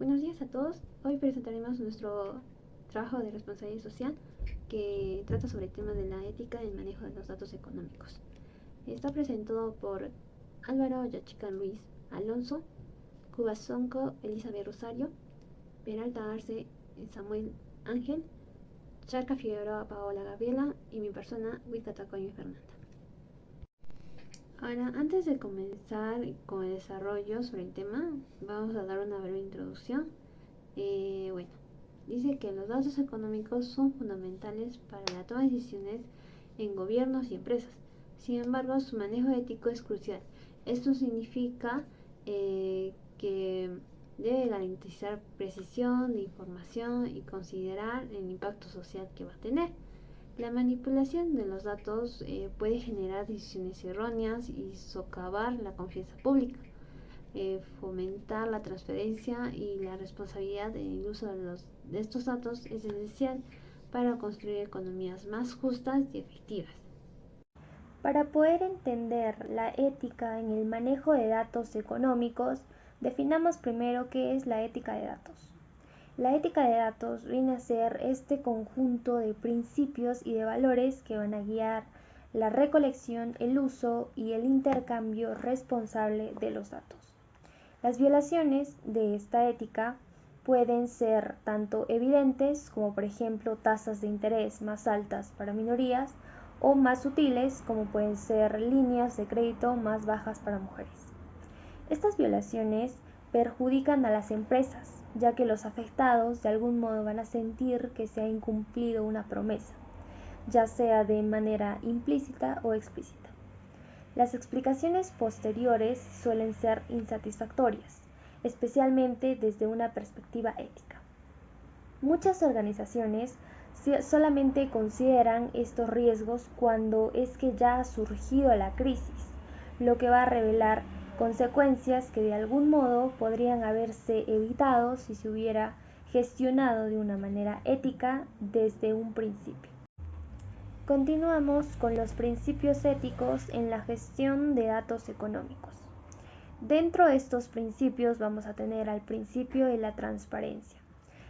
Buenos días a todos. Hoy presentaremos nuestro trabajo de responsabilidad social que trata sobre el tema de la ética en el manejo de los datos económicos. Está presentado por Álvaro Yachica Luis Alonso, Cubasonco Elizabeth Rosario, Peralta Arce Samuel Ángel, Charca Figueroa Paola Gabriela y mi persona Huizca Fernanda. Ahora, antes de comenzar con el desarrollo sobre el tema, vamos a dar una breve introducción. Bueno, dice que los datos económicos son fundamentales para la toma de decisiones en gobiernos y empresas. Sin embargo, su manejo ético es crucial. Esto significa que debe garantizar precisión de información y considerar el impacto social que va a tener. La manipulación de los datos puede generar decisiones erróneas y socavar la confianza pública. Fomentar la transparencia y la responsabilidad en el uso de estos datos es esencial para construir economías más justas y efectivas. Para poder entender la ética en el manejo de datos económicos, definamos primero qué es la ética de datos. La ética de datos viene a ser este conjunto de principios y de valores que van a guiar la recolección, el uso y el intercambio responsable de los datos. Las violaciones de esta ética pueden ser tanto evidentes como por ejemplo tasas de interés más altas para minorías o más sutiles como pueden ser líneas de crédito más bajas para mujeres. Estas violaciones perjudican a las empresas, ya que los afectados de algún modo van a sentir que se ha incumplido una promesa, ya sea de manera implícita o explícita. Las explicaciones posteriores suelen ser insatisfactorias, especialmente desde una perspectiva ética. Muchas organizaciones solamente consideran estos riesgos cuando es que ya ha surgido la crisis, lo que va a revelar consecuencias que de algún modo podrían haberse evitado si se hubiera gestionado de una manera ética desde un principio. Continuamos con los principios éticos en la gestión de datos económicos. Dentro de estos principios vamos a tener al principio de la transparencia.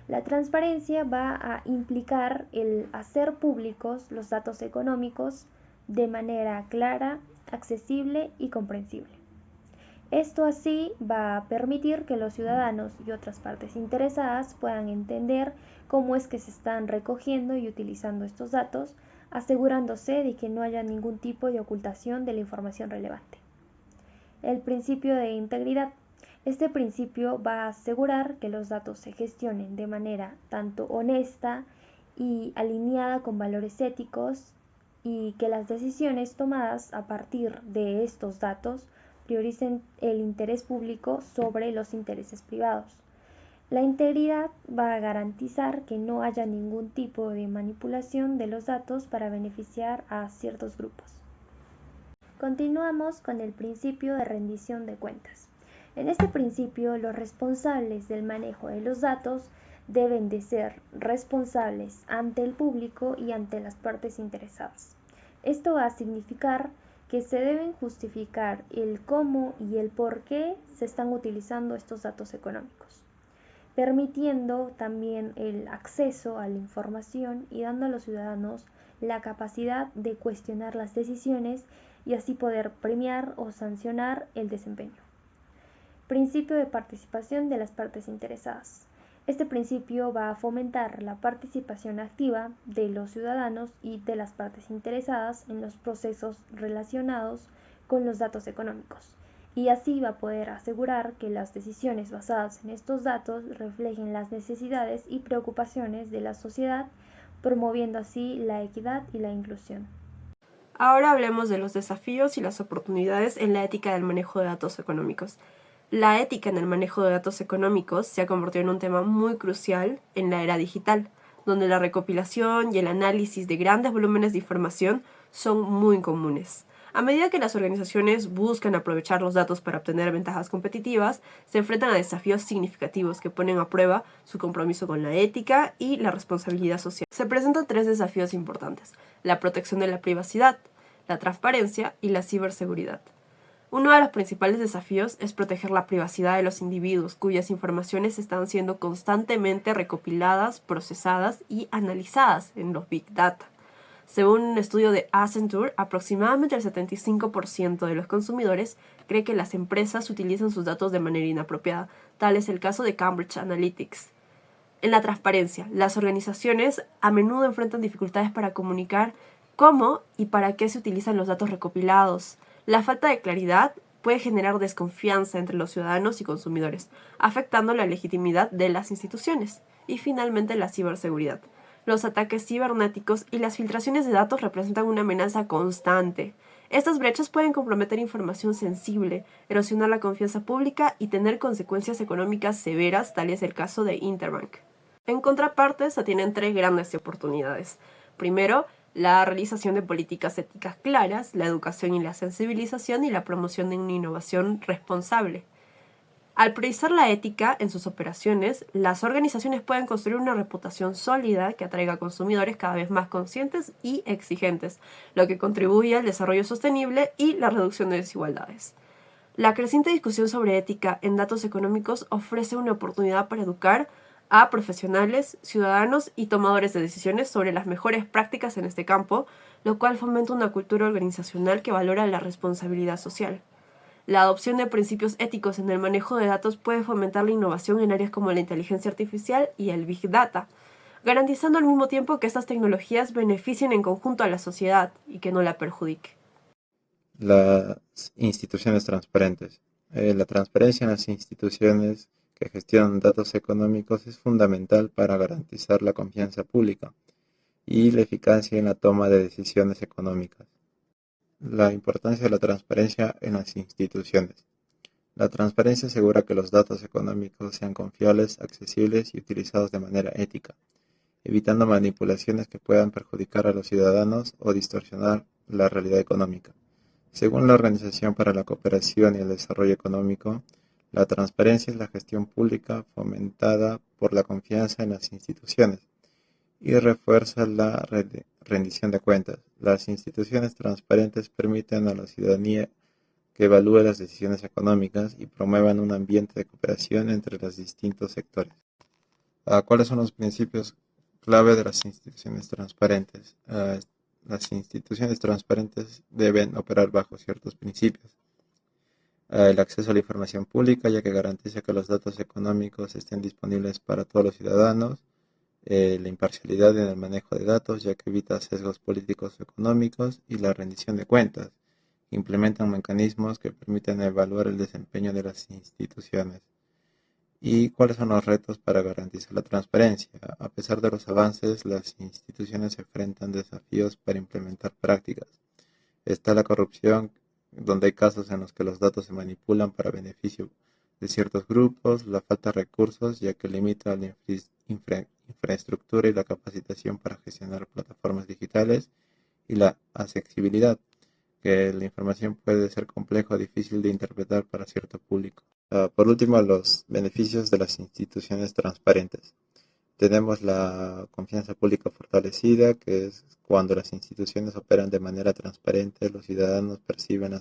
La transparencia va a implicar el hacer públicos los datos económicos de manera clara, accesible y comprensible. Esto así va a permitir que los ciudadanos y otras partes interesadas puedan entender cómo es que se están recogiendo y utilizando estos datos, asegurándose de que no haya ningún tipo de ocultación de la información relevante. El principio de integridad. Este principio va a asegurar que los datos se gestionen de manera tanto honesta y alineada con valores éticos y que las decisiones tomadas a partir de estos datos prioricen el interés público sobre los intereses privados. La integridad va a garantizar que no haya ningún tipo de manipulación de los datos para beneficiar a ciertos grupos. Continuamos con el principio de rendición de cuentas. En este principio, los responsables del manejo de los datos deben de ser responsables ante el público y ante las partes interesadas. Esto va a significar que se deben justificar el cómo y el por qué se están utilizando estos datos económicos, permitiendo también el acceso a la información y dando a los ciudadanos la capacidad de cuestionar las decisiones y así poder premiar o sancionar el desempeño. Principio de participación de las partes interesadas. Este principio va a fomentar la participación activa de los ciudadanos y de las partes interesadas en los procesos relacionados con los datos económicos, y así va a poder asegurar que las decisiones basadas en estos datos reflejen las necesidades y preocupaciones de la sociedad, promoviendo así la equidad y la inclusión. Ahora hablemos de los desafíos y las oportunidades en la ética del manejo de datos económicos. La ética en el manejo de datos económicos se ha convertido en un tema muy crucial en la era digital, donde la recopilación y el análisis de grandes volúmenes de información son muy comunes. A medida que las organizaciones buscan aprovechar los datos para obtener ventajas competitivas, se enfrentan a desafíos significativos que ponen a prueba su compromiso con la ética y la responsabilidad social. Se presentan 3 desafíos importantes: la protección de la privacidad, la transparencia y la ciberseguridad. Uno de los principales desafíos es proteger la privacidad de los individuos, cuyas informaciones están siendo constantemente recopiladas, procesadas y analizadas en los Big Data. Según un estudio de Accenture, aproximadamente el 75% de los consumidores cree que las empresas utilizan sus datos de manera inapropiada. Tal es el caso de Cambridge Analytics. En la transparencia, las organizaciones a menudo enfrentan dificultades para comunicar cómo y para qué se utilizan los datos recopilados. La falta de claridad puede generar desconfianza entre los ciudadanos y consumidores, afectando la legitimidad de las instituciones. Y finalmente, la ciberseguridad. Los ataques cibernéticos y las filtraciones de datos representan una amenaza constante. Estas brechas pueden comprometer información sensible, erosionar la confianza pública y tener consecuencias económicas severas, tal es el caso de Interbank. En contraparte, se tienen tres grandes oportunidades. Primero, la realización de políticas éticas claras, la educación y la sensibilización y la promoción de una innovación responsable. Al priorizar la ética en sus operaciones, las organizaciones pueden construir una reputación sólida que atraiga a consumidores cada vez más conscientes y exigentes, lo que contribuye al desarrollo sostenible y la reducción de desigualdades. La creciente discusión sobre ética en datos económicos ofrece una oportunidad para educar a profesionales, ciudadanos y tomadores de decisiones sobre las mejores prácticas en este campo, lo cual fomenta una cultura organizacional que valora la responsabilidad social. La adopción de principios éticos en el manejo de datos puede fomentar la innovación en áreas como la inteligencia artificial y el Big Data, garantizando al mismo tiempo que estas tecnologías beneficien en conjunto a la sociedad y que no la perjudique. Las instituciones transparentes. La transparencia en las instituciones que gestionan datos económicos es fundamental para garantizar la confianza pública y la eficacia en la toma de decisiones económicas. La importancia de la transparencia en las instituciones. La transparencia asegura que los datos económicos sean confiables, accesibles y utilizados de manera ética, evitando manipulaciones que puedan perjudicar a los ciudadanos o distorsionar la realidad económica. Según la Organización para la Cooperación y el Desarrollo Económico, la transparencia es la gestión pública fomentada por la confianza en las instituciones y refuerza la rendición de cuentas. Las instituciones transparentes permiten a la ciudadanía que evalúe las decisiones económicas y promuevan un ambiente de cooperación entre los distintos sectores. ¿Cuáles son los principios clave de las instituciones transparentes? Las instituciones transparentes deben operar bajo ciertos principios. El acceso a la información pública, ya que garantiza que los datos económicos estén disponibles para todos los ciudadanos. La imparcialidad en el manejo de datos, ya que evita sesgos políticos o económicos. Y la rendición de cuentas. Implementan mecanismos que permiten evaluar el desempeño de las instituciones. ¿Y cuáles son los retos para garantizar la transparencia? A pesar de los avances, las instituciones se enfrentan desafíos para implementar prácticas. Está la corrupción, donde hay casos en los que los datos se manipulan para beneficio de ciertos grupos, la falta de recursos, ya que limita la infraestructura y la capacitación para gestionar plataformas digitales, y la accesibilidad, que la información puede ser compleja o difícil de interpretar para cierto público. Por último, los beneficios de las instituciones transparentes. Tenemos la confianza pública fortalecida, que es cuando las instituciones operan de manera transparente, los ciudadanos perciben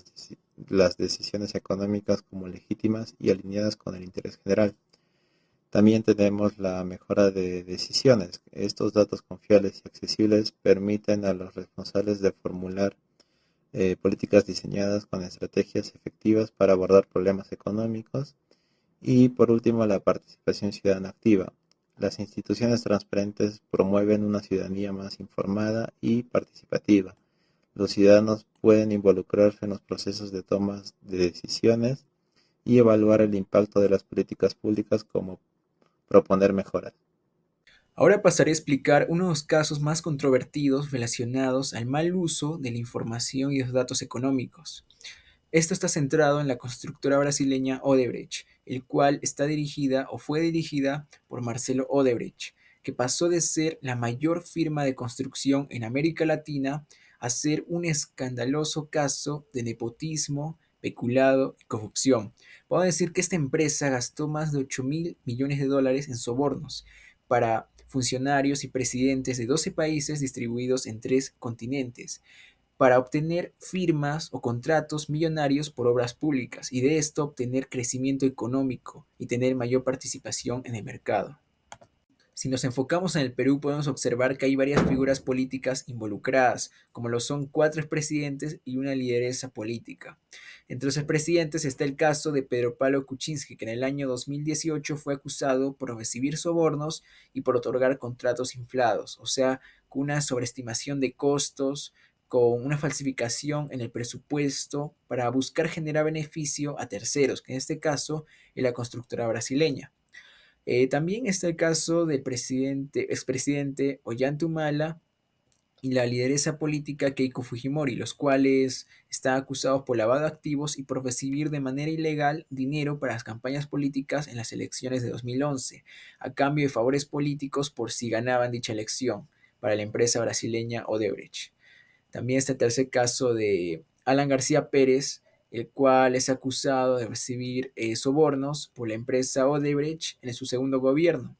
las decisiones económicas como legítimas y alineadas con el interés general. También tenemos la mejora de decisiones. Estos datos confiables y accesibles permiten a los responsables de formular políticas diseñadas con estrategias efectivas para abordar problemas económicos. Y por último, la participación ciudadana activa. Las instituciones transparentes promueven una ciudadanía más informada y participativa. Los ciudadanos pueden involucrarse en los procesos de toma de decisiones y evaluar el impacto de las políticas públicas, como proponer mejoras. Ahora pasaré a explicar uno de los casos más controvertidos relacionados al mal uso de la información y los datos económicos. Esto está centrado en la constructora brasileña Odebrecht, el cual está dirigida o fue dirigida por Marcelo Odebrecht, que pasó de ser la mayor firma de construcción en América Latina a ser un escandaloso caso de nepotismo, peculado y corrupción. Puedo decir que esta empresa gastó más de 8.000 millones de dólares en sobornos para funcionarios y presidentes de 12 países distribuidos en 3 continentes. para obtener firmas o contratos millonarios por obras públicas y de esto obtener crecimiento económico y tener mayor participación en el mercado. Si nos enfocamos en el Perú, podemos observar que hay varias figuras políticas involucradas, como lo son 4 expresidentes y una lideresa política. Entre los expresidentes está el caso de Pedro Pablo Kuczynski, que en el año 2018 fue acusado por recibir sobornos y por otorgar contratos inflados, o sea, con una sobreestimación de costos, con una falsificación en el presupuesto para buscar generar beneficio a terceros, que en este caso es la constructora brasileña. También está el caso del expresidente Ollanta Humala y la lideresa política Keiko Fujimori, los cuales están acusados por lavado de activos y por recibir de manera ilegal dinero para las campañas políticas en las elecciones de 2011, a cambio de favores políticos por si ganaban dicha elección para la empresa brasileña Odebrecht. También está el tercer caso de Alan García Pérez, el cual es acusado de recibir sobornos por la empresa Odebrecht en su segundo gobierno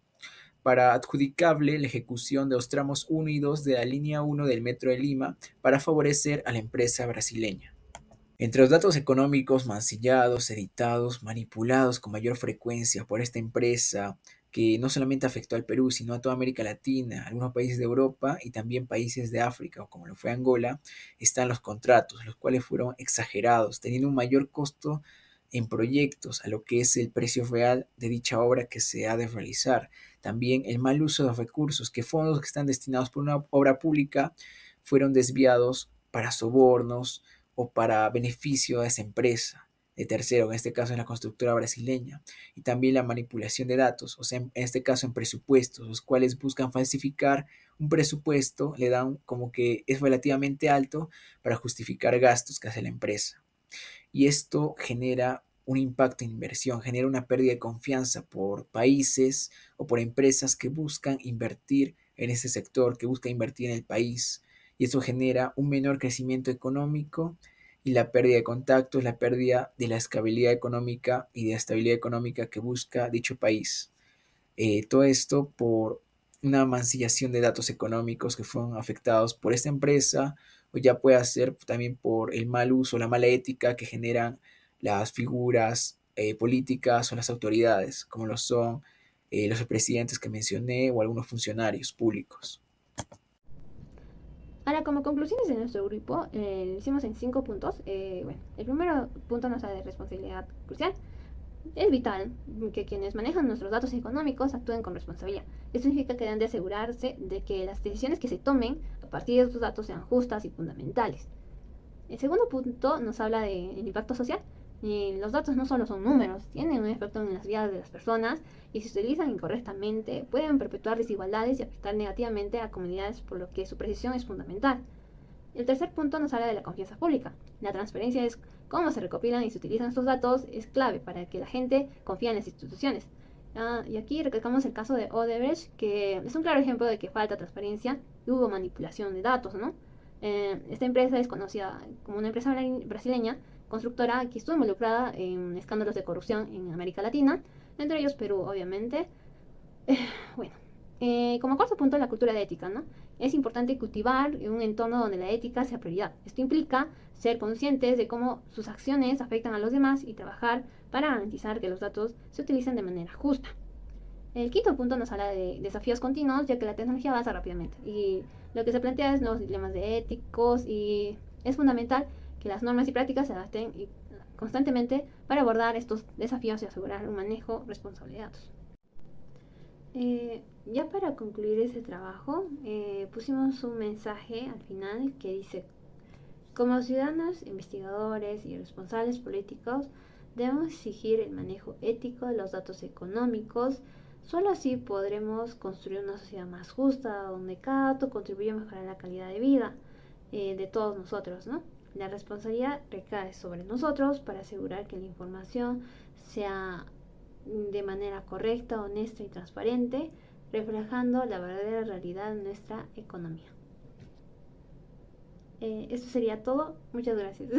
para adjudicarle la ejecución de los tramos 1 y 2 de la línea 1 del Metro de Lima para favorecer a la empresa brasileña. Entre los datos económicos mancillados, editados, manipulados con mayor frecuencia por esta empresa, que no solamente afectó al Perú, sino a toda América Latina, algunos países de Europa y también países de África, como lo fue Angola, están los contratos, los cuales fueron exagerados, teniendo un mayor costo en proyectos a lo que es el precio real de dicha obra que se ha de realizar. También el mal uso de los recursos, que fondos que están destinados por una obra pública fueron desviados para sobornos o para beneficio a esa empresa de tercero, en este caso en la constructora brasileña, y también la manipulación de datos, o sea, en este caso en presupuestos, los cuales buscan falsificar un presupuesto, le dan como que es relativamente alto para justificar gastos que hace la empresa. Y esto genera un impacto en inversión, genera una pérdida de confianza por países o por empresas que buscan invertir en ese sector, que buscan invertir en el país. Y eso genera un menor crecimiento económico y la pérdida de contactos, la pérdida de la estabilidad económica y de la estabilidad económica que busca dicho país. Todo esto por una mancillación de datos económicos que fueron afectados por esta empresa, o ya puede ser también por el mal uso, la mala ética que generan las figuras políticas o las autoridades, como lo son los presidentes que mencioné o algunos funcionarios públicos. Ahora, como conclusiones de nuestro grupo, lo hicimos en 5 puntos. Bueno, el primer punto nos habla de responsabilidad crucial. Es vital que quienes manejan nuestros datos económicos actúen con responsabilidad. Esto significa que deben de asegurarse de que las decisiones que se tomen a partir de estos datos sean justas y fundamentales. El segundo punto nos habla del impacto social. Los datos no solo son números, tienen un efecto en las vidas de las personas y si se utilizan incorrectamente pueden perpetuar desigualdades y afectar negativamente a comunidades, por lo que su precisión es fundamental. El tercer punto nos habla de la confianza pública. La transparencia es cómo se recopilan y se utilizan estos datos, es clave para que la gente confíe en las instituciones. Y aquí recalcamos el caso de Odebrecht, que es un claro ejemplo de que falta transparencia y hubo manipulación de datos, ¿no? Esta empresa es conocida como una empresa brasileña, constructora, que estuvo involucrada en escándalos de corrupción en América Latina, entre ellos Perú, obviamente. Bueno, como cuarto punto, la cultura de ética, ¿no? Es importante cultivar un entorno donde la ética sea prioridad. Esto implica ser conscientes de cómo sus acciones afectan a los demás y trabajar para garantizar que los datos se utilicen de manera justa. El quinto punto nos habla de desafíos continuos, ya que la tecnología avanza rápidamente y lo que se plantea es nuevos dilemas de éticos y es fundamental que las normas y prácticas se adapten constantemente para abordar estos desafíos y asegurar un manejo responsable de datos. Ya para concluir ese trabajo, pusimos un mensaje al final que dice: como ciudadanos, investigadores y responsables políticos, debemos exigir el manejo ético de los datos económicos. Solo así podremos construir una sociedad más justa, donde cada dato contribuye a mejorar la calidad de vida de todos nosotros, ¿no? La responsabilidad recae sobre nosotros para asegurar que la información sea de manera correcta, honesta y transparente, reflejando la verdadera realidad de nuestra economía. Esto sería todo. Muchas gracias.